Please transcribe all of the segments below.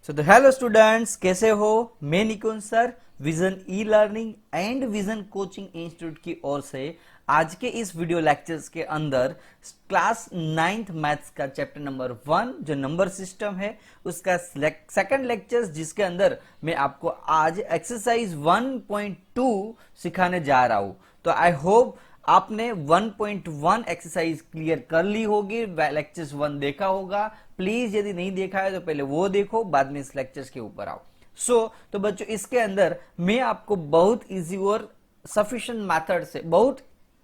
तो hello students, कैसे हो? मैं Nikunj sir vision e learning and vision coaching institute की ओर से आज के इस वीडियो लेक्चर्स के अंदर क्लास 9th मैथ्स का चैप्टर नंबर 1 जो नंबर सिस्टम है उसका सेकंड लेक्चर्स, जिसके अंदर मैं आपको आज एक्सरसाइज 1.2 सिखाने जा रहा हूं। तो आई होप आपने 1.1 एक्सरसाइज क्लियर कर ली होगी, लेक्चर्स 1 देखा होगा। प्लीज यदि नहीं देखा है तो पहले वो देखो, बाद में इस लेक्चर्स के ऊपर आओ। तो बच्चों, इसके अंदर मैं आपको बहुत इजी और सफिशिएंट मेथड से, बहुत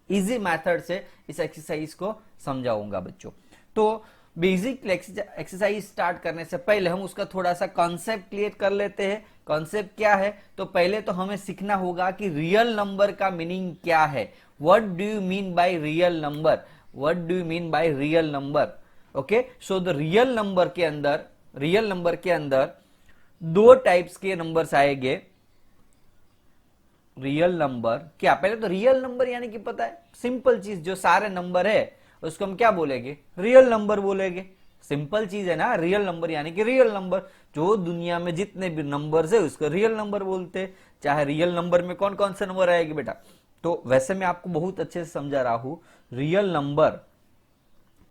इजी मेथड से इस एक्सरसाइज को समझाऊंगा बच्चों। तो बेसिक एक्सरसाइज स्टार्ट करने से पहले हम उसका थोड़ा सा कॉन्सेप्ट क्लियर कर लेते हैं। कॉन्सेप्ट क्या है? तो पहले तो हमें सीखना होगा कि रियल नंबर का मीनिंग क्या है। What do you mean by real number? What do you mean by real number? Okay, so the real number के अंदर दो टाइप्स के नंबर्स आएंगे। रियल नंबर क्या? पहले तो रियल नंबर यानी कि पता है, सिंपल चीज, जो सारे नंबर है उसको हम क्या बोलेंगे? रियल नंबर बोलेंगे। सिंपल चीज है ना, रियल नंबर यानी कि रियल नंबर। जो दुनिया में जितने भी नंबर्स है उसको रियल नंबर बोलते हैं। चाहे रियल नंबर में कौन कौन से नंबर आएंगे बेटा, तो वैसे मैं आपको बहुत अच्छे से समझा रहा हूं। रियल नंबर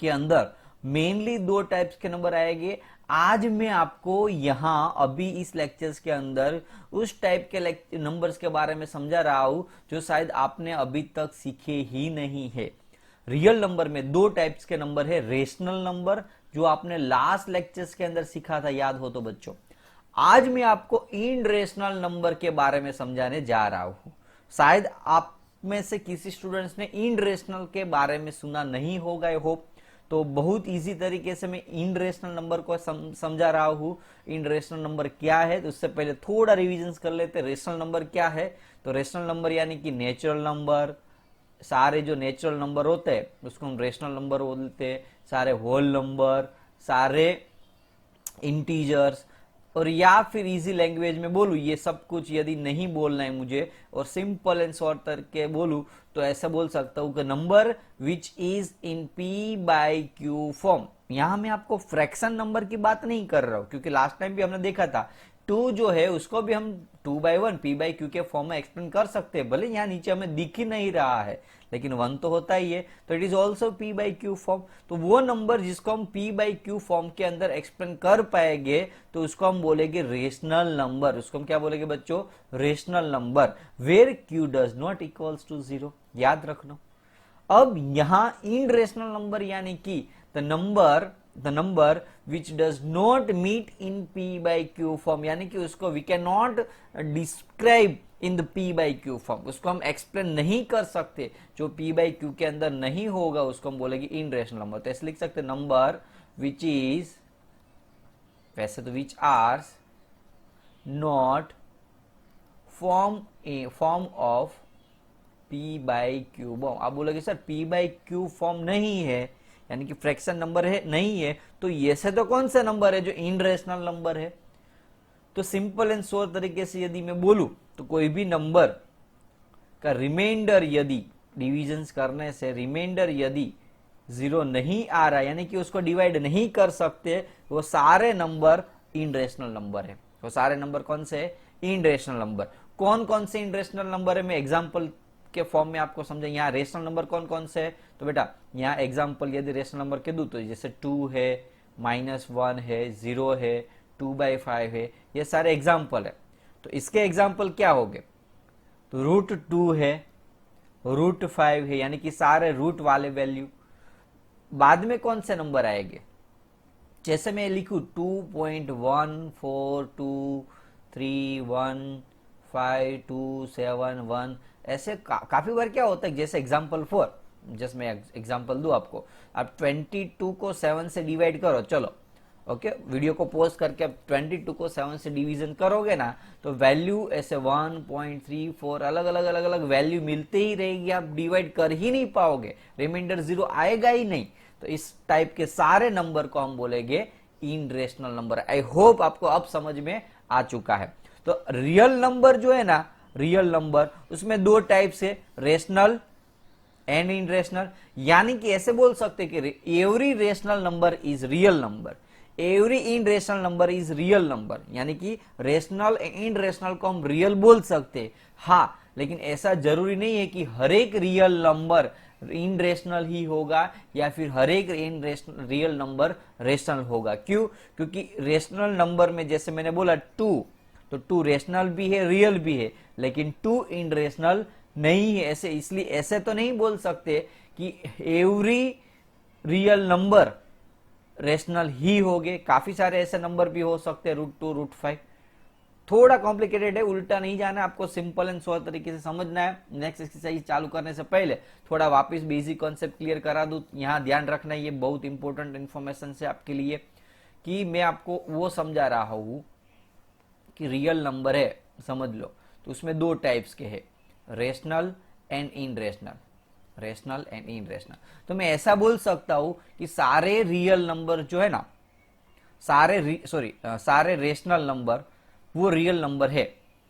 के अंदर मेनली दो टाइप्स के नंबर आएंगे। आज मैं आपको यहां अभी इस लेक्चर्स के अंदर उस टाइप के नंबर्स के बारे में समझा रहा हूं जो शायद आपने अभी तक सीखे ही नहीं है। रियल नंबर में दो टाइप्स के नंबर है। रेशनल नंबर, जो आपने लास्ट लेक्चर्स के अंदर सीखा था, याद हो तो बच्चों। आज मैं आपको इनरेशनल नंबर के बारे में समझाने जा रहा हूं। शायद आप में से किसी स्टूडेंट्स ने इनरेशनल के बारे में सुना नहीं होगा, आई होप। तो बहुत इजी तरीके से मैं इनरेशनल नंबर को समझा रहा हूं। इनरेशनल नंबर क्या है, तो उससे पहले थोड़ा रिवीजन कर लेते हैं। रेशनल नंबर क्या है? तो रेशनल नंबर यानी कि नेचुरल नंबर। सारे जो नेचुरल नंबर होते हैं उसको हम रेशनल नंबर बोलते हैं। सारे होल नंबर, सारे इंटीजर्स, और या फिर इजी लैंग्वेज में बोलूं, ये सब कुछ यदि नहीं बोलना है मुझे और सिंपल एंड शॉर्ट करके बोलूं तो ऐसा बोल सकता हूं कि number which is in P by Q form. यहां मैं आपको फ्रैक्शन नंबर की बात नहीं कर रहा हूं, क्योंकि लास्ट टाइम भी हमने देखा था 2 जो है उसको भी हम 2/1 पी बाई क्यू के फॉर्म में एक्सप्लेन कर सकते हैं। भले यहां नीचे हमें दिख ही नहीं रहा है, लेकिन 1 तो होता ही है, तो it is also P by Q form. तो वो नंबर जिसको हम पी बाई क्यू फॉर्म के अंदर एक्सप्लेन कर पाएंगे तो उसको हम बोलेंगे रेशनल नंबर। उसको हम क्या बोलेंगे बच्चों? Rational number, where Q does not equals to 0। याद रखना। अब यहां इनरेशनल नंबर यानी कि the number which does not meet in P by Q form, यानी कि उसको we can not describe in the P by Q form, उसको हम एक्सप्लेन नहीं कर सकते। जो पी बाई क्यू के अंदर नहीं होगा उसको हम बोलेंगे इनरेशनल नंबर। तो ऐसे लिख सकते नंबर विच इज, वैसे तो which are not form of P by Q form. आप बोलोगे sir P by Q form नहीं है, यानी कि फ्रैक्शन नंबर है, नहीं है, तो ये से तो कौन सा नंबर है जो इनरेशनल नंबर है? तो सिंपल एंड शॉर्ट तरीके से यदि मैं बोलूं तो कोई भी नंबर का रिमाइंडर यदि डिविजन करने से रिमाइंडर यदि 0 नहीं आ रहा, यानी कि उसको डिवाइड नहीं कर सकते, वो सारे नंबर इनरेशनल नंबर है। वो सारे नंबर कौन से है? इनरेशनल नंबर। कौन कौन से इनरेशनल नंबर है मैं एग्जांपल के फॉर्म में आपको समझा। यहाँ रेशनल नंबर कौन कौन से है, तो बेटा यहाँ एग्जांपल यदि रेशनल नंबर के दूं तो जैसे 2 है, -1 है, 0 है, 2/5 है, ये सारे एग्जांपल है। तो इसके एग्जांपल क्या हो गए? तो √2 है, √5 है, यानी कि सारे रूट वाले वैल्यू। बाद में कौन से नंबर आएंगे? जैसे मैं लिखूं 2.1431527 ऐसे काफी बार क्या होता है, जैसे एग्जांपल 4, जैसे मैं एग्जांपल दूं आपको। आप 22 को 7 से डिवाइड करो, चलो ओके, वीडियो को पॉज करके आप 22 को 7 से डिवीजन करोगे ना, तो वैल्यू ऐसे 1.34 अलग अलग वैल्यू मिलते ही रहेगी, आप डिवाइड कर ही नहीं पाओगे, रिमाइंडर 0 आएगा ही नहीं। तो इस टाइप के सारे नंबर को हम बोलेंगे इनरेशनल नंबर। आई होप आपको अब समझ में आ चुका है। तो रियल नंबर जो है ना, रियल नंबर, उसमें दो टाइप से, रेशनल एंड इनरेशनल। यानी कि ऐसे बोल सकते कि every rational number is real number, every irrational number is real number, यानी कि रेशनल इन रेशनल को हम रियल बोल सकते, हाँ, लेकिन ऐसा जरूरी नहीं है कि हर एक रियल नंबर इन रेशनल ही होगा या फिर हर एक इन रियल नंबर रेशनल होगा। क्यों? क्योंकि रेशनल नंबर में जैसे मैंने बोला 2, तो 2 रेशनल भी है रियल भी है, लेकिन 2 इन रेशनल नहीं है ऐसे, इसलिए ऐसे तो नहीं बोल सकते कि एवरी रियल नंबर रेशनल ही होंगे, काफी सारे ऐसे नंबर भी हो सकते हैं, √2 √5। थोड़ा कॉम्प्लिकेटेड है, उल्टा नहीं जाना, आपको सिंपल एंड सोलह तरीके से समझना है। नेक्स्ट एक्सरसाइज चालू करने से पहले थोड़ा वापस बेसिक कॉन्सेप्ट क्लियर करा दूं। यहाँ ध्यान रखना, ये बहुत इंपॉर्टेंट इन्फॉर्मेशन है आपके लिए, कि मैं आपको वो समझा रहा हूं कि रियल नंबर है, समझ लो, तो उसमें 2 टाइप्स के हैं, rational and in rational, rational and in rational. तो मैं ऐसा बोल सकता हूं कि सारे रियल नंबर जो है ना, सारे रेशनल नंबर वो रियल नंबर है,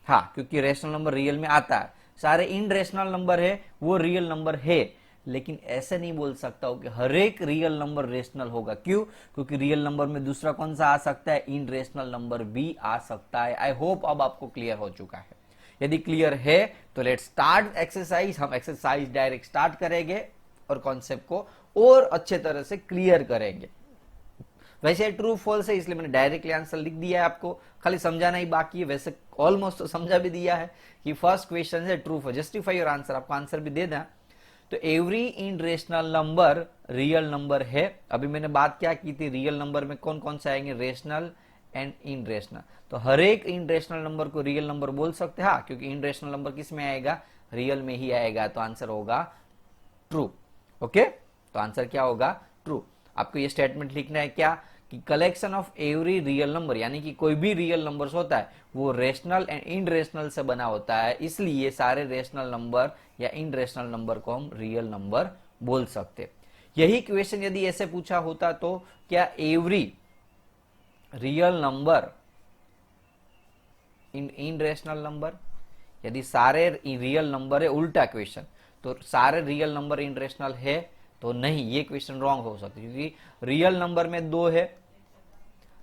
हाँ, क्योंकि रेशनल नंबर रियल में आता है। सारे इन रेशनल नंबर है वो रियल नंबर है, लेकिन ऐसे नहीं बोल सकता हूं कि हर एक रियल नंबर रेशनल होगा। क्यों? क्योंकि रियल नंबर में दूसरा कौन सा आ सकता है, इन रेशनल नंबर भी आ सकता है। आई होप अब आपको क्लियर हो चुका है। यदि क्लियर है तो लेट्स स्टार्ट एक्सरसाइज। हम एक्सरसाइज डायरेक्ट स्टार्ट करेंगे और कॉन्सेप्ट को और अच्छे तरह से क्लियर करेंगे। वैसे ट्रू फॉल्स है इसलिए मैंने डायरेक्टली आंसर लिख दिया है, आपको खाली समझाना ही बाकी है। वैसे ऑलमोस्ट तो समझा भी दिया है कि फर्स्ट क्वेश्चन है true false, justify your answer, आपको आंसर भी दे देना। तो every irrational number real number है। अभी मैंने बात क्या की थी, रियल नंबर में कौन कौन से आएंगे, रेशनल एंड इन रेशनल। तो हर एक इन रेशनल नंबर को रियल नंबर बोल सकते हैं, हाँ, क्योंकि इन रेशनल नंबर किस में आएगा, रियल में ही आएगा, तो आंसर होगा ट्रू। ओके, तो आंसर क्या होगा, ट्रू। आपको ये स्टेटमेंट लिखना है क्या, कि collection of every real number, यानी कि कोई भी रियल नंबर्स होता है वो रेशनल एंड इन रेशनल से बना होता है, इसलिए सारे रेशनल नंबर या इन रेशनल नंबर को हम रियल नंबर बोल सकते। यही क्वेश्चन यदि ऐसे पूछा होता तो क्या every real number in rational number, यदि सारे रियल नंबर है, उल्टा क्वेश्चन, तो सारे रियल नंबर इन रेशनल है तो नहीं, ये क्वेश्चन रॉन्ग हो सकता है, क्योंकि रियल नंबर में 2 है,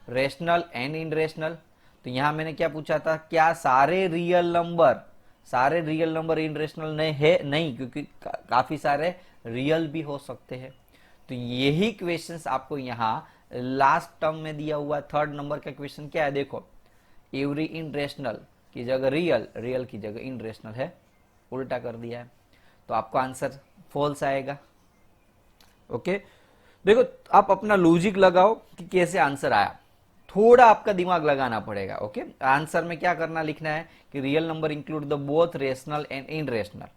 रेशनल एंड इन रेशनल। तो यहां मैंने क्या पूछा था, क्या सारे रियल नंबर इन रेशनल नहीं है, नहीं, क्योंकि काफी सारे रियल भी हो सकते हैं। तो यही क्वेश्चंस आपको यहां लास्ट टर्म में दिया हुआ 3rd नंबर का क्वेश्चन क्या है, देखो, एवरी इन रेशनल की जगह रियल, रियल की जगह इन रेशनल है, उल्टा कर दिया है, तो आपको आंसर फॉल्स आएगा। ओके, देखो आप अपना लॉजिक लगाओ कि कैसे आंसर आया, थोड़ा आपका दिमाग लगाना पड़ेगा। ओके, आंसर में क्या करना, लिखना है कि real number include the both rational and in rational.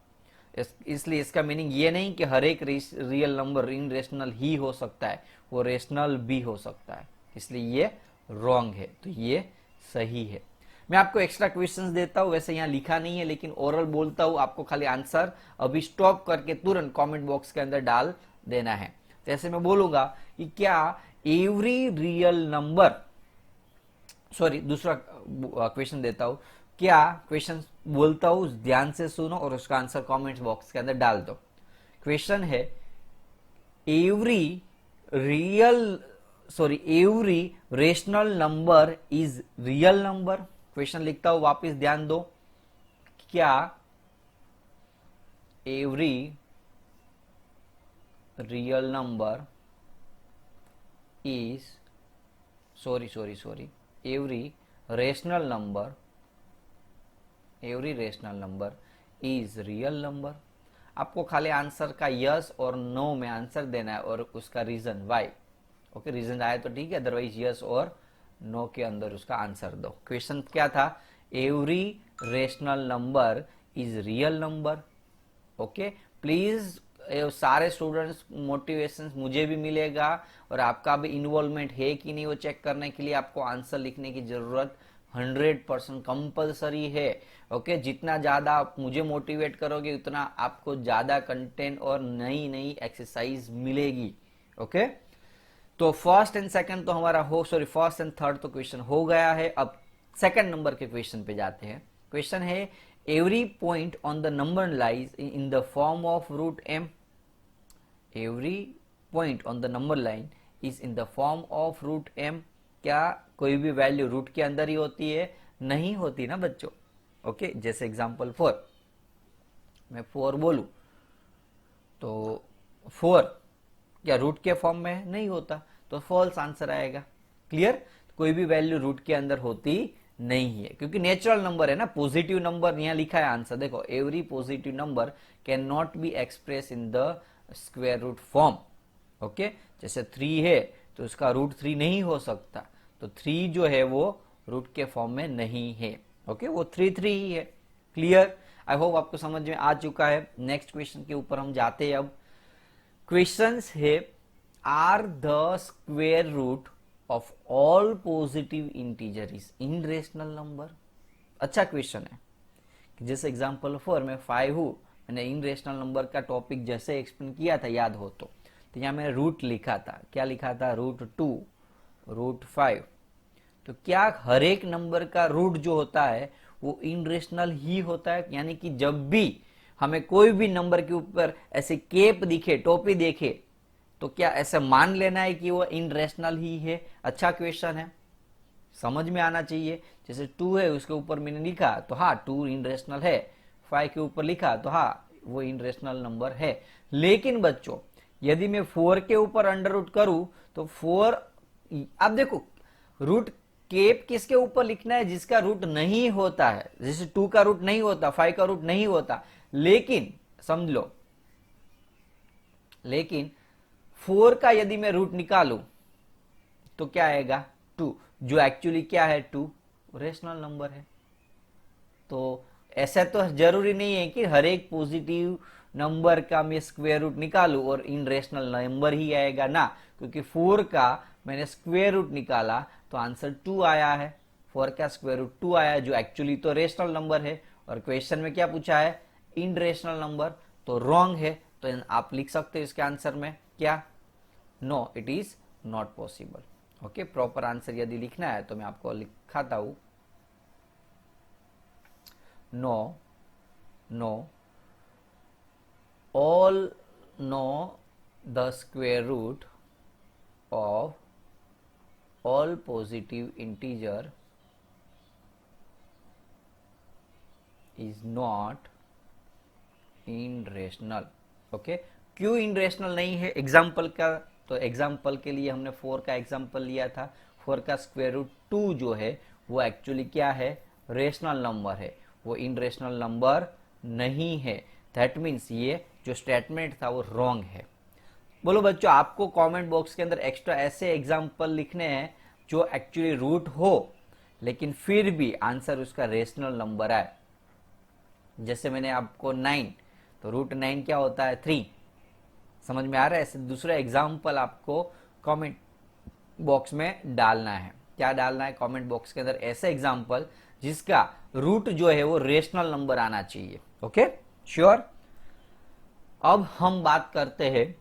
इसलिए इसका मीनिंग ये नहीं कि हर एक रियल नंबर इन रेशनल ही हो सकता है, वो रेशनल भी हो सकता है, इसलिए ये रॉन्ग है, तो ये सही है। मैं आपको एक्स्ट्रा क्वेश्चंस देता हूं, वैसे यहां लिखा नहीं है लेकिन ओरल बोलता हूं, आपको खाली आंसर अभी स्टॉप करके तुरंत कमेंट बॉक्स के अंदर डाल देना है। जैसे मैं बोलूंगा कि क्या एवरी रियल नंबर, सॉरी दूसरा क्वेश्चन देता हूं, क्या क्वेश्चन बोलता हूं ध्यान से सुनो और उसका आंसर कमेंट्स बॉक्स के अंदर डाल दो। क्वेश्चन है every rational number is real number. Question लिखता हूं, वापस ध्यान दो, क्या every real number is every rational number is real number. आपको खाली आंसर का यस और नो में आंसर देना है और उसका रीजन वाई। ओके, रीजन आए तो ठीक है, अदरवाइज यस और नो के अंदर उसका आंसर दो। क्वेश्चन क्या था, every rational number is real number. Okay, please सारे स्टूडेंट्स मोटिवेशन मुझे भी मिलेगा और आपका भी इन्वॉल्वमेंट है कि नहीं वो चेक करने के लिए आपको आंसर लिखने की जरूरत 100% कंपलसरी है। ओके, जितना ज्यादा आप मुझे मोटिवेट करोगे उतना आपको ज्यादा कंटेंट और नई नई एक्सरसाइज मिलेगी। ओके, तो फर्स्ट एंड थर्ड तो क्वेश्चन हो गया है। अब सेकंड नंबर के क्वेश्चन पे जाते हैं। क्वेश्चन है every point on the number lies in the form of √m। Every point on the number line is in the form of √m। क्या कोई भी वैल्यू रूट के अंदर ही होती है? नहीं होती ना बच्चों। ओके, जैसे एग्जांपल 4, मैं 4 बोलूं तो 4 क्या रूट के फॉर्म में नहीं होता, तो फॉल्स आंसर आएगा। क्लियर? कोई भी वैल्यू रूट के अंदर होती नहीं है, क्योंकि नेचुरल नंबर है ना, पॉजिटिव नंबर यहां लिखा है आंसर देखो, every positive number can not be express in the square root form. Okay, जैसे 3 है तो उसका रूट 3 नहीं हो सकता, तो 3 जो है वो रूट के फॉर्म में नहीं है। ओके, वो 3 ही है। क्लियर? आई होप आपको समझ में आ चुका है। नेक्स्ट क्वेश्चन के ऊपर हम जाते हैं। अब क्वेश्चंस है, are the square root of all positive integer is irrational number. अच्छा क्वेश्चन है कि जैसे एग्जांपल 4 में 5 हूं, मैंने इन रेशनल नंबर का टॉपिक जैसे एक्सप्लेन किया था, याद हो तो यहां मैंने रूट लिखा था, क्या लिखा था? √2, √5। तो क्या हर एक नंबर का रूट जो होता है वो इन रेशनल ही होता है? यानी कि जब भी हमें कोई भी नंबर के ऊपर ऐसे केप दिखे, टोपी देखे, तो क्या ऐसे मान लेना है कि वो इन रेशनल ही है? अच्छा क्वेश्चन है, समझ में आना चाहिए। जैसे 2 है, उसके ऊपर मैंने लिखा तो हाँ 2 इन रेशनल है, 5 के ऊपर लिखा तो हाँ वो इन रेशनल नंबर है। लेकिन बच्चों यदि मैं 4 के ऊपर अंडर रूट करूं तो 4, अब देखो रूट केप किसके ऊपर लिखना है? जिसका रूट नहीं होता है। जैसे 2 का रूट नहीं होता, 5 का रूट नहीं होता, लेकिन समझ लो, लेकिन 4 का यदि मैं रूट निकालूं तो क्या आएगा? 2, जो एक्चुअली क्या है? 2 रेशनल नंबर है। तो ऐसा तो जरूरी नहीं है कि हर एक पॉजिटिव नंबर का मैं स्क्वायर रूट निकालूं और इन रेशनल नंबर ही आएगा ना, क्योंकि 4 का मैंने स्क्वायर रूट निकाला तो आंसर 2 आया है। 4 का स्क्वायर रूट 2 आया, जो एक्चुअली तो रेशनल नंबर है, और क्वेश्चन में क्या पूछा है? इन रेशनल नंबर, तो रॉन्ग है। तो आप लिख सकते हो इसके आंसर में क्या? No, it is not possible. Okay, proper answer यदि लिखना है तो मैं आपको लिखाता हूं, no, no, all know the square root of all positive integer is not in rational। Okay, क्यों इन रेशनल नहीं है? एग्जाम्पल का, तो एग्जाम्पल के लिए हमने 4 का एग्जाम्पल लिया था। 4 का स्क्वायर रूट 2 जो है वो एक्चुअली क्या है? रेशनल नंबर है, वो इन रेशनल नंबर नहीं है। दैट मीन्स ये जो स्टेटमेंट था वो रॉन्ग है। बोलो बच्चों, आपको कमेंट बॉक्स के अंदर एक्स्ट्रा ऐसे एग्जाम्पल लिखने हैं जो एक्चुअली रूट हो लेकिन फिर भी आंसर उसका रेशनल नंबर आए। जैसे मैंने आपको 9, तो √9 क्या होता है? 3। समझ में आ रहा है? ऐसे दूसरा एग्जाम्पल आपको कमेंट बॉक्स में डालना है। क्या डालना है कमेंट बॉक्स के अंदर? ऐसे एग्जाम्पल जिसका रूट जो है वो रेशनल नंबर आना चाहिए। Okay, sure? अब हम बात करते हैं,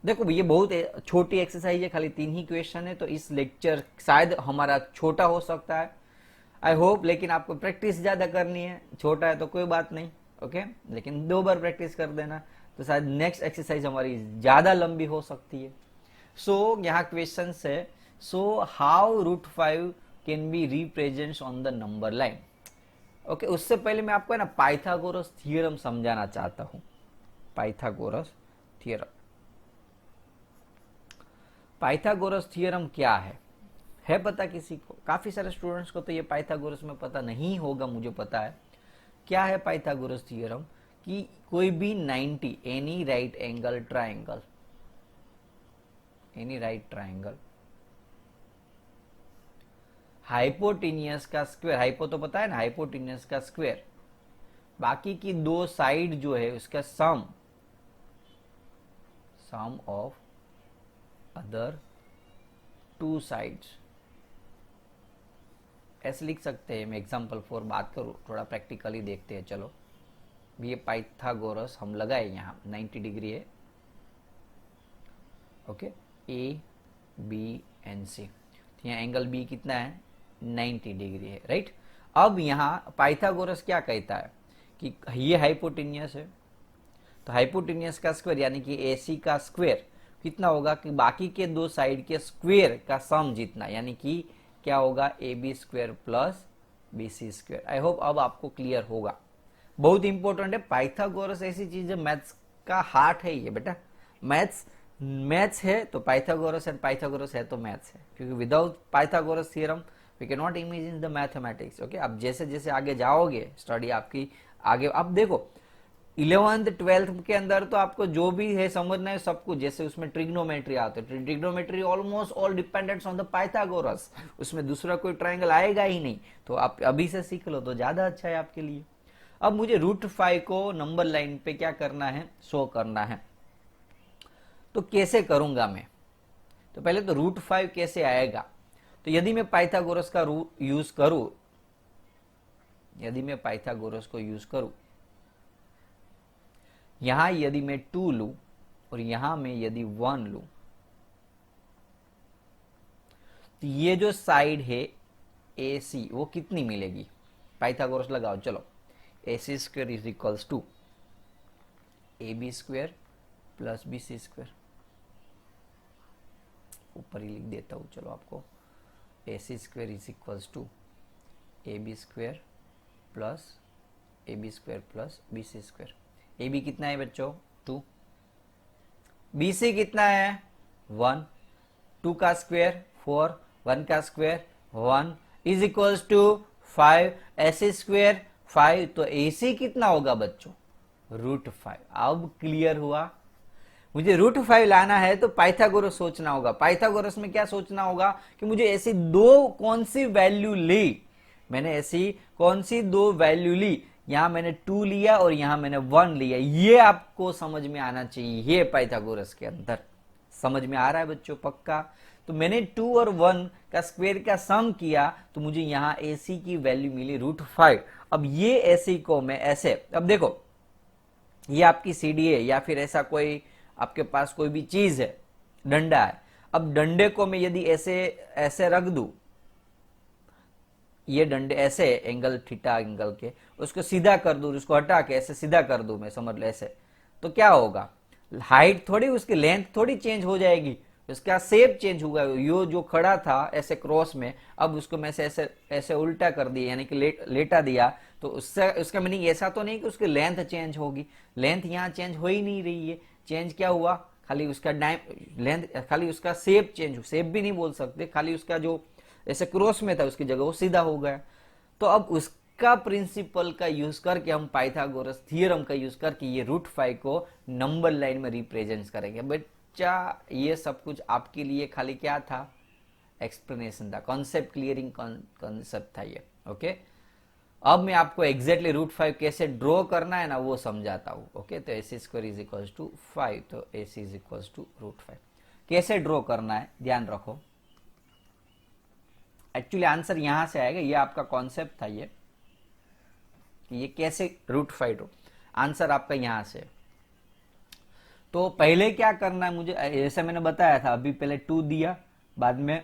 देखो ये बहुत छोटी एक्सरसाइज है, खाली 3 ही क्वेश्चन है, तो इस लेक्चर शायद हमारा छोटा हो सकता है, आई होप, लेकिन आपको प्रैक्टिस ज्यादा करनी है। छोटा है तो कोई बात नहीं, ओके, लेकिन 2 बार प्रैक्टिस कर देना तो शायद नेक्स्ट एक्सरसाइज हमारी ज्यादा लंबी हो सकती है। सो यहाँ क्वेश्चन है, so how √5 can be represent on the number line. Okay, उससे पहले मैं आपको है ना पाइथागोरस थ्योरम समझाना चाहता हूं। पाइथागोरस थ्योरम, पाइथागोरस थ्योरम क्या है पता किसी को? काफी सारे स्टूडेंट्स को तो ये पाइथागोरस में पता नहीं होगा, मुझे पता है। क्या है पाइथागोरस थ्योरम? कि कोई भी 90, any right angle triangle, any right triangle, hypotenuse का स्क्वायर, हाइपो तो पता है ना, हाइपोटेनियस का स्क्वायर, बाकी की 2 साइड जो है उसका सम ऑफ अदर 2 साइड्स, ऐसे लिख सकते हैं। मैं एग्जाम्पल 4 बात करूं, थोड़ा प्रैक्टिकली देखते हैं। चलो, ये पाइथागोरस हम लगाए, यहाँ 90 डिग्री है। ओके, ए बी एंड सी, तो यहाँ एंगल बी कितना है? 90 डिग्री है, राइट। अब यहाँ पाइथागोरस क्या कहता है कि ये हाइपोटेनियस है, तो हाइपोटेनियस का स्क्वायर यानी कि AC का स्क्वायर कितना होगा कि बाकी के दो साइड के स्क्वायर का सम जितना, यानी कि क्या होगा A B square plus B C square. I hope अब आपको क्लियर होगा। बहुत इंपॉर्टेंट है, पाइथागोरस ऐसी चीज है, मैथ्स का हार्ट है ये बेटा। मैथ्स है तो पाइथागोरस, एंड पाइथागोरस है तो मैथ्स है, क्योंकि without Pythagoras theorem we can not imagine the mathematics. Okay, आप जैसे जैसे आगे जाओगे स्टडी आपकी आगे, अब देखो 11th 12th के अंदर तो आपको जो भी है समझना है सब कुछ, जैसे उसमें ट्रिग्नोमेट्री आते हैं, trigonometry almost all dependents on the Pythagoras, उसमें दूसरा कोई ट्रायंगल आएगा ही नहीं, तो आप अभी से सीख लो तो ज्यादा अच्छा है आपके लिए। अब मुझे √5 को नंबर लाइन पे क्या करना है, शो करना है, तो कैसे करूंगा मैं? तो पहले तो √5 कैसे आएगा, तो यदि मैं पाइथागोरस का यूज करूं, यदि मैं पाइथागोरस को यूज करूं, यहां यदि मैं 2 लूं और यहां मैं यदि 1 लूं, तो ये जो साइड है AC वो कितनी मिलेगी? पाइथागोरस लगाओ, चलो। AC square is equals to AB square plus BC square, ऊपर ही लिख देता हूं चलो आपको। AC square is equals to AB square plus AB square plus BC square. AB कितना है बच्चों? 2। BC कितना है? 1। 2 का स्क्वायर 4, 1 का square 1 is equals to 5। AC square 5, तो AC कितना होगा बच्चों? √5। अब क्लियर हुआ? मुझे √5 लाना है तो पाइथागोरस सोचना होगा। पाइथागोरस में क्या सोचना होगा कि मुझे ऐसी दो कौन सी वैल्यू ली, मैंने ऐसी कौन सी दो वैल्यू ली, यहां मैंने 2 लिया और यहां मैंने 1 लिया, ये आपको समझ में आना चाहिए। ये पाइथागोरस के अंदर समझ में आ रहा है बच्चों? पक्का? तो मैंने 2 और 1 का स्क्वायर का सम किया तो मुझे यहां AC की वैल्यू मिली √5। अब ये AC को मैं ऐसे, अब देखो ये आपकी सीढ़ी है या फिर ऐसा कोई आपके पास कोई भी चीज है, डंडा है, अब डंडे को मैं यदि ऐसे ऐसे रख दूं, ये डंडे ऐसे एंगल थीटा एंगल के, उसको सीधा कर दूं, उसको हटा के ऐसे सीधा कर दूं मैं, समझ लो ऐसे, तो क्या होगा? हाइट थोड़ी, उसकी लेंथ थोड़ी चेंज हो जाएगी, उसका शेप चेंज होगा। यो जो खड़ा था ऐसे क्रॉस में, अब उसको मैं ऐसे ऐसे उल्टा कर दिया, यानी कि लेटा दिया, तो उससे उसका मीनिंग ऐसा तो नहीं कि उसकी लेंथ चेंज होगी। लेंथ यहाँ चेंज हो ही नहीं रही है। चेंज क्या हुआ? खाली उसका लेंथ, खाली उसका शेप चेंज, शेप भी नहीं बोल सकते, खाली उसका जो ऐसे क्रॉस में था उसकी जगह वो सीधा हो गया। तो अब उसका प्रिंसिपल का यूज करके हम पाइथागोरस थ्योरम का यूज करके ये √5 को नंबर लाइन में रिप्रेजेंट करेंगे। बच्चा ये सब कुछ आपके लिए खाली क्या था? एक्सप्लेनेशन था, कॉन्सेप्ट क्लियरिंग कॉन्सेप्ट था ये। ओके, अब मैं आपको एग्जैक्टली √5 कैसे ड्रॉ करना है ना वो समझाता हूं। ओके, तो AC square is equals to 5, तो AC इज इक्वल्स टू √5 कैसे ड्रॉ करना है ध्यान रखो। एक्चुअली आंसर यहां से आएगा, ये आपका कॉन्सेप्ट था ये कि ये कैसे √5 ड्रॉ, आंसर आपका यहां से। तो पहले क्या करना है मुझे, जैसे मैंने बताया था अभी, पहले 2 दिया, बाद में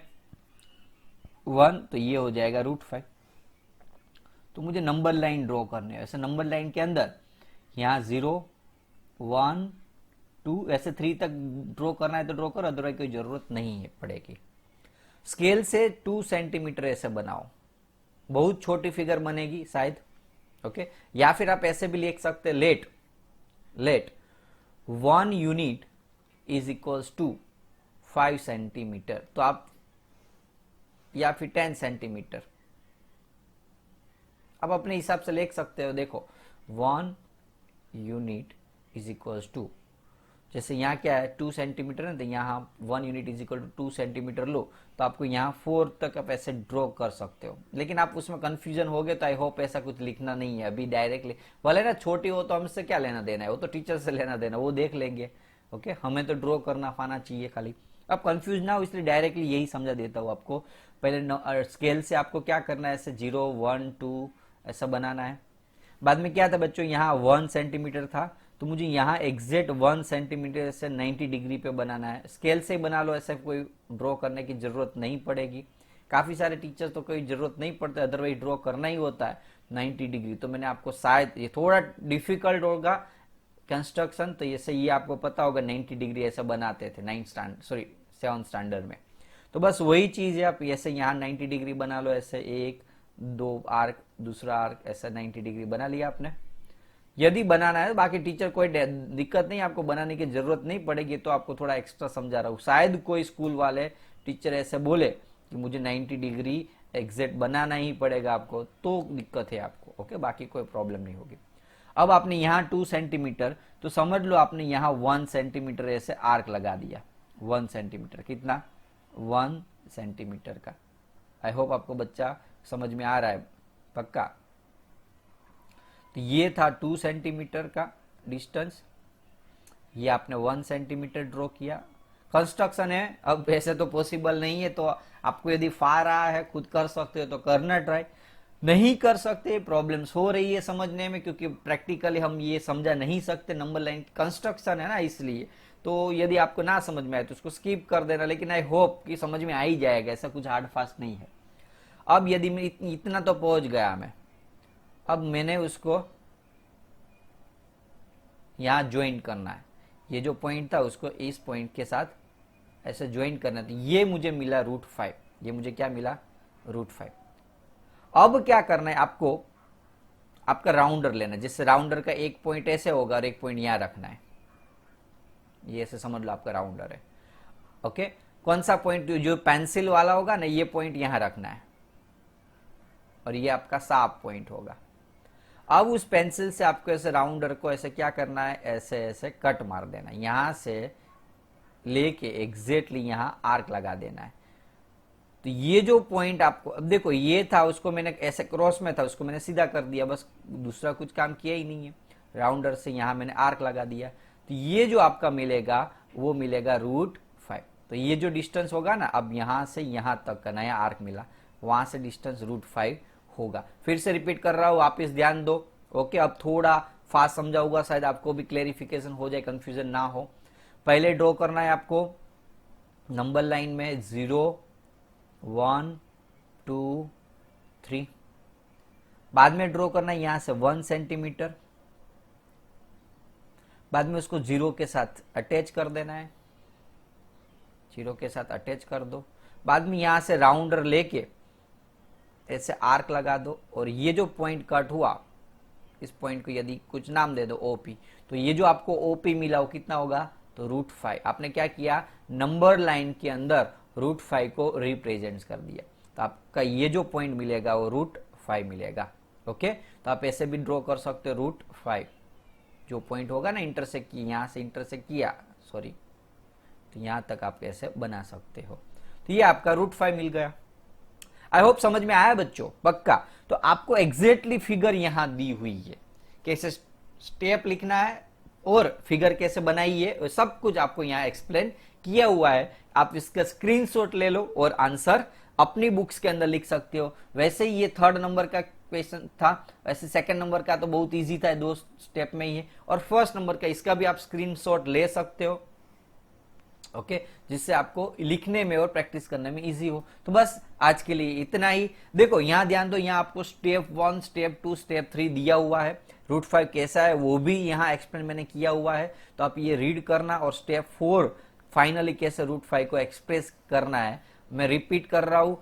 1, तो ये हो जाएगा √5। तो मुझे नंबर लाइन ड्रॉ करने है। ऐसे नंबर लाइन के अंदर यहाँ 0, 1, 2 ऐसे 3 तक ड्रॉ करना है तो ड्रॉ करो, अदरवाइज कोई जरूरत नहीं है पड़ेगी। स्केल से 2 सेंटीमीटर ऐसे बनाओ, बहुत छोटी फिगर बनेगी शायद। ओके, या फिर आप ऐसे भी लिख सकते, let 1 unit is equals to 5 centimetre, तो आप, या फिर 10 सेंटीमीटर आप अपने हिसाब से लिख सकते हो। देखो 1 यूनिट इज इक्वल्स टू, जैसे यहाँ क्या है 2 सेंटीमीटर है, तो यहाँ 1 unit is equal to 2 centimetre लो, तो आपको यहाँ 4 तक आप ऐसे ड्रॉ कर सकते हो। लेकिन आप उसमें कंफ्यूजन हो गए तो आई होप ऐसा कुछ लिखना नहीं है अभी डायरेक्टली, भले ना छोटी हो तो हमसे क्या लेना देना है, वो तो टीचर से लेना देना, वो देख लेंगे। ओके, हमें तो ड्रॉ करना पाना चाहिए खाली। अब कंफ्यूज ना हो इसलिए डायरेक्टली यही समझा देता हूँ आपको। पहले स्केल से आपको क्या करना है, ऐसे 0, 1, 2 ऐसा बनाना है। बाद में क्या था बच्चों, यहाँ 1 सेंटीमीटर था, तो मुझे यहाँ एग्जैक्ट 1 सेंटीमीटर से 90 डिग्री पे बनाना है। स्केल से ही बना लो, ऐसे कोई ड्रॉ करने की जरूरत नहीं पड़ेगी। काफी सारे टीचर्स तो कोई जरूरत नहीं पड़ता, अदरवाइज ड्रॉ करना ही होता है 90 डिग्री। तो मैंने आपको, शायद ये थोड़ा डिफिकल्ट होगा, कंस्ट्रक्शन, तो ये आपको पता होगा 90 डिग्री ऐसा बनाते थे 7 स्टैंडर्ड में। तो बस वही चीज है, आप ऐसे यहाँ 90 डिग्री बना लो, ऐसे एक दो आर्क, दूसरा आर्क, ऐसा 90 डिग्री बना लिया आपने। यदि बनाना है, बाकी टीचर कोई दिक्कत नहीं, आपको बनाने की जरूरत नहीं पड़ेगी, तो आपको थोड़ा एक्स्ट्रा समझा रहा हूँ। शायद कोई स्कूल वाले टीचर ऐसे बोले कि मुझे 90 डिग्री एग्जैक्ट बनाना ही पड़ेगा आपको, तो दिक्कत है आपको। ओके, बाकी कोई प्रॉब्लम नहीं होगी। अब आपने यहाँ 2 सेंटीमीटर, तो समझ लो आपने यहाँ 1 सेंटीमीटर ऐसे आर्क लगा दिया। 1 सेंटीमीटर कितना? 1 सेंटीमीटर का। आई होप आपको बच्चा समझ में आ रहा है पक्का। तो ये था 2 सेंटीमीटर का डिस्टेंस, ये आपने 1 सेंटीमीटर ड्रॉ किया। कंस्ट्रक्शन है, अब ऐसे तो पॉसिबल नहीं है, तो आपको यदि फार रहा है, खुद कर सकते हो तो करना ट्राई, नहीं कर सकते प्रॉब्लम्स हो रही है समझने में, क्योंकि प्रैक्टिकली हम ये समझा नहीं सकते, नंबर लाइन कंस्ट्रक्शन है ना, इसलिए। तो यदि आपको ना समझ में आए तो उसको स्किप कर देना, लेकिन आई होप कि समझ में आ ही जाएगा, ऐसा कुछ हार्ड फास्ट नहीं है। अब यदि मैं इतना तो पहुंच गया मैं, अब मैंने उसको यहां ज्वाइन करना है, ये जो पॉइंट था उसको इस पॉइंट के साथ ऐसे ज्वाइन करना था, ये मुझे मिला √5, ये मुझे क्या मिला? √5। अब क्या करना है आपको? आपका राउंडर लेना है, जिससे राउंडर का एक पॉइंट ऐसे होगा और एक पॉइंट यहां रखना है, ये ऐसे समझ लो आपका राउंडर है। ओके, कौन सा पॉइंट? जो पेंसिल वाला होगा ना, ये पॉइंट यहां रखना है और ये आपका शार्प पॉइंट होगा। अब उस पेंसिल से आपको ऐसे राउंडर को ऐसे क्या करना है, ऐसे ऐसे कट मार देना है, यहां से लेके एग्जैक्टली यहां आर्क लगा देना है। तो ये जो पॉइंट आपको, अब देखो ये था, उसको मैंने ऐसे क्रॉस में था, उसको मैंने सीधा कर दिया, बस दूसरा कुछ काम किया ही नहीं है। राउंडर से यहां मैंने आर्क लगा दिया, तो ये जो आपका मिलेगा वो मिलेगा √5। तो ये जो डिस्टेंस होगा ना, अब यहां से यहां तक का नया आर्क मिला, वहां से डिस्टेंस √5 होगा। फिर से रिपीट कर रहा हूं, वापस ध्यान दो। ओके, अब थोड़ा फास्ट समझाऊंगा, शायद आपको भी क्लेरिफिकेशन हो जाए, कंफ्यूजन ना हो। पहले ड्रॉ करना है आपको नंबर लाइन में 0 1 2 3, बाद में ड्रॉ करना है यहां से 1 सेंटीमीटर, बाद में उसको 0 के साथ अटैच कर देना है, 0 के साथ अटैच कर दो। बाद में यहां से राउंडर लेके ऐसे आर्क लगा दो, और ये जो पॉइंट कट हुआ, इस पॉइंट को यदि कुछ नाम दे दो OP, तो ये जो आपको OP मिला वो कितना होगा? तो √5। आपने क्या किया? नंबर लाइन के अंदर √5 को रिप्रेजेंट कर दिया, तो आपका ये जो पॉइंट मिलेगा वो √5 मिलेगा। ओके, तो आप ऐसे भी ड्रॉ कर सकते हो, √5 जो पॉइंट होगा ना, इंटरसेक्ट की, यहां से इंटरसेक्ट किया, सॉरी, तो यहां तक आप ऐसे बना सकते हो। तो ये आपका √5 मिल गया। आई होप समझ में आया बच्चों, पक्का। तो आपको एग्जैक्टली फिगर यहां दी हुई है, कैसे स्टेप लिखना है और फिगर कैसे बनाई है, सब कुछ आपको यहां एक्सप्लेन किया हुआ है। आप इसका स्क्रीनशॉट ले लो और आंसर अपनी बुक्स के अंदर लिख सकते हो। वैसे ही ये 3rd नंबर का क्वेश्चन था, वैसे 2nd नंबर का तो बहुत इजी था, 2 स्टेप में ही है, और 1st नंबर का इसका भी आप स्क्रीनशॉट ले सकते हो। ओके, जिससे आपको लिखने में और प्रैक्टिस करने में इजी हो। तो बस आज के लिए इतना ही। देखो यहां ध्यान दो, यहां आपको स्टेप 1, स्टेप 2, स्टेप 3 दिया हुआ है। √5 कैसा है वो भी यहां एक्सप्लेन मैंने किया हुआ है, तो आप ये रीड करना। और स्टेप 4 फाइनली कैसे √5 को एक्सप्रेस करना है, मैं रिपीट कर रहा हूं।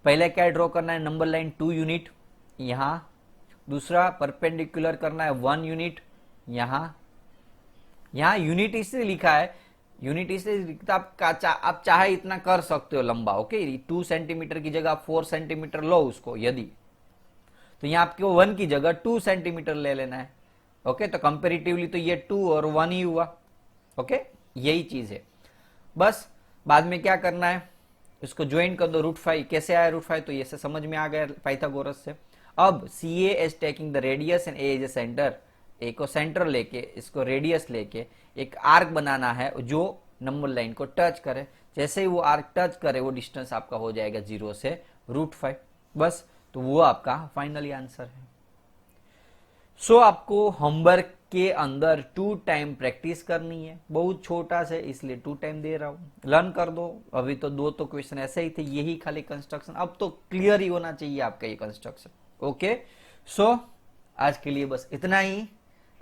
पहले क्या ड्रॉ करना है? नंबर लाइन 2 यूनिट यहां, दूसरा परपेंडिकुलर करना है 1 यूनिट यहां। यहां यूनिट इसलिए लिखा है, यूनिट इसलिए लिखता, आप चाहे इतना कर सकते हो लंबा। ओके, 2 सेंटीमीटर की जगह 4 सेंटीमीटर लो उसको यदि, तो यहां आपको 1 की जगह 2 सेंटीमीटर ले लेना है। ओके, तो कंपेरेटिवली तो ये 2 और 1 ही हुआ। ओके, यही चीज है। बस बाद में क्या करना है, इसको ज्वाइन कर दो। √5 कैसे आया √5? तो ये से समझ में आ गया पाइथागोरस से। अब CA is taking the radius and A is A centre, A को सेंटर लेके, इसको रेडियस लेके एक आर्क बनाना है जो नंबर लाइन को टच करे। जैसे ही वो आर्क टच करे, वो डिस्टेंस आपका हो जाएगा 0 से √5। बस, तो वो आपका फाइनली आंसर है। सो आपको होमवर्क के अंदर 2 टाइम प्रैक्टिस करनी है, बहुत छोटा से इसलिए 2 टाइम दे रहा हूं, लर्न कर दो। अभी तो 2 तो क्वेश्चन ऐसे ही थे, यही खाली कंस्ट्रक्शन, अब तो क्लियर ही होना चाहिए आपका ये कंस्ट्रक्शन। ओके, सो आज के लिए बस इतना ही।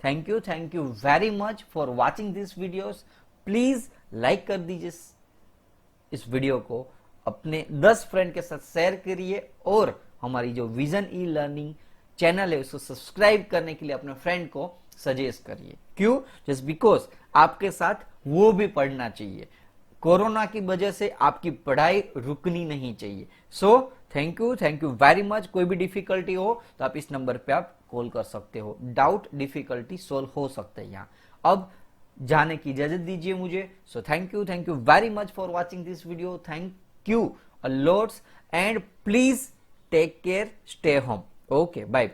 Thank you very much for watching this videos. Please like कर दीजिए इस वीडियो को, अपने 10 फ्रेंड के साथ शेयर करिए और हमारी जो विजन ई लर्निंग चैनल है उसको सब्सक्राइब करने के लिए अपने फ्रेंड को सजेस्ट करिए। क्यों? जस्ट बिकॉज आपके साथ वो भी पढ़ना चाहिए। कोरोना की वजह से आपकी पढ़ाई रुकनी नहीं चाहिए। सो थैंक यू वेरी मच। कोई भी डिफिकल्टी हो तो आप इस नंबर पे आप कॉल कर सकते हो, डाउट डिफिकल्टी सोल्व हो सकते हैं यहाँ। अब जाने की इजाजत दीजिए मुझे। So thank you very much for watching this video. Thank you a lots and please take care, stay home. Okay, bye.